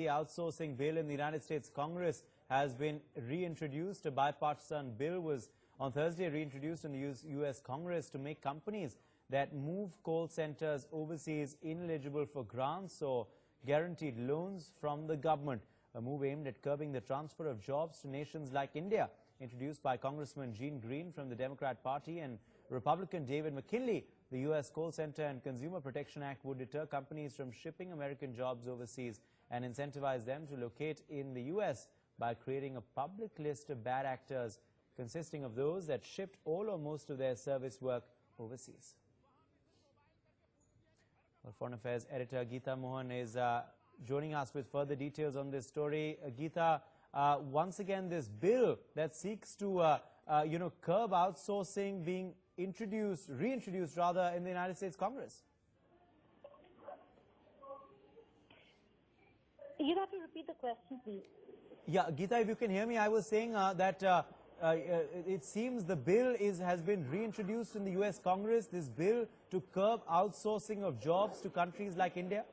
Anti-outsourcing bill in the United States Congress has been reintroduced. A bipartisan bill was on Thursday reintroduced in the U.S. Congress to make companies that move call centers overseas ineligible for grants or guaranteed loans from the government. A move aimed at curbing the transfer of jobs to nations like India. Introduced by Congressmen Gene Green from the Democrat Party and Republican David McKinley, the U.S. Call Center and Consumer Protection Act would deter companies from shipping American jobs overseas and incentivize them to locate in the U.S. by creating a public list of bad actors consisting of those that shipped all or most of their service work overseas. Well, Foreign Affairs editor Geeta Mohan is joining us with further details on this story. Geeta, once again, this bill that seeks to, curb outsourcing being reintroduced rather, in the United States Congress. You'd have to repeat the question, please. Yeah, Geeta, if you can hear me, I was saying that it seems the bill has been reintroduced in the U.S. Congress, this bill to curb outsourcing of jobs to countries like India.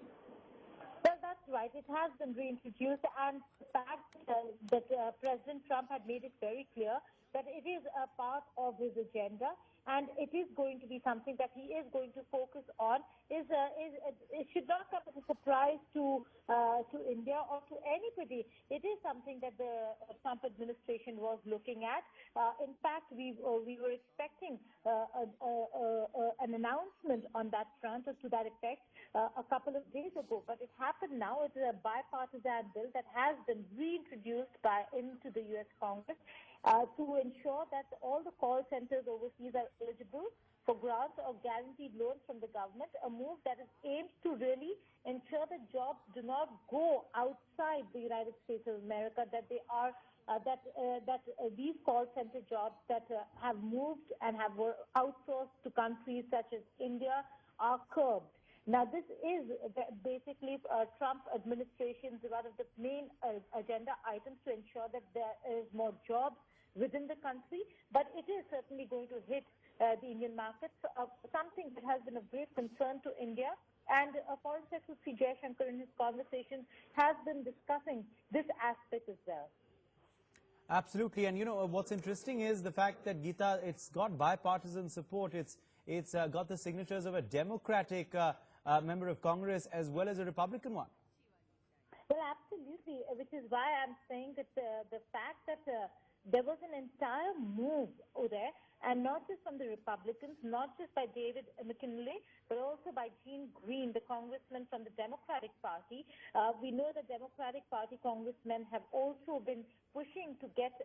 Well, that's right. It has been reintroduced, and the fact that President Trump had made it very clear that it is a part of his agenda, and it is going to be something that he is going to focus on. It should not come as a surprise to India or to anybody. It is something that the Trump administration was looking at. In fact, we were expecting an announcement on that front or to that effect a couple of days ago, but it happened now. It is a bipartisan bill that has been reintroduced into the U.S. Congress to ensure that all the call centers overseas are eligible for grants or guaranteed loans from the government, a move that is aimed to really ensure that jobs do not go outside the United States of America, that they are these call center jobs that have moved and have outsourced to countries such as India are curbed. Now, this is basically Trump administration's one of the main agenda items to ensure that there is more jobs within the country, but it is certainly going to hit the Indian markets, something that has been of great concern to India. And Foreign Secretary Jaishankar in his conversations has been discussing this aspect as well. Absolutely. And, what's interesting is the fact that, Geeta, it's got bipartisan support. It's got the signatures of a Democratic member of Congress as well as a Republican one. Well, absolutely, which is why I'm saying that the fact that there was an entire move over there, and not just from the Republicans, not just by David McKinley, but also by Gene Green, the congressman from the Democratic Party. We know the Democratic Party congressmen have also been pushing to get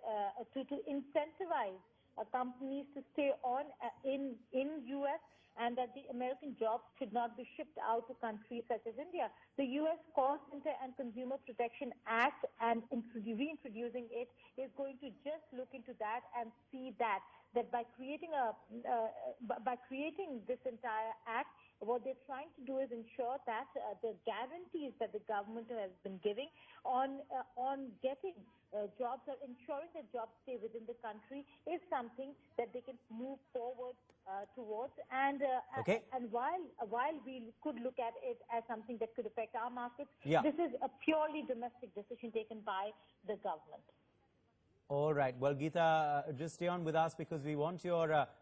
to incentivize companies to stay on in U.S. and that the American jobs should not be shipped out to countries such as India. The U.S. Call Center and Consumer Protection Act and reintroducing it is going to just look into that and see that by creating this entire act, what they're trying to do is ensure that the guarantees that the government has been giving on getting jobs or ensuring that jobs stay within the country is something that they can move forward towards. And while we could look at it as something that could affect our markets, this is a purely domestic decision taken by the government. All right. Well, Geeta, just stay on with us because we want your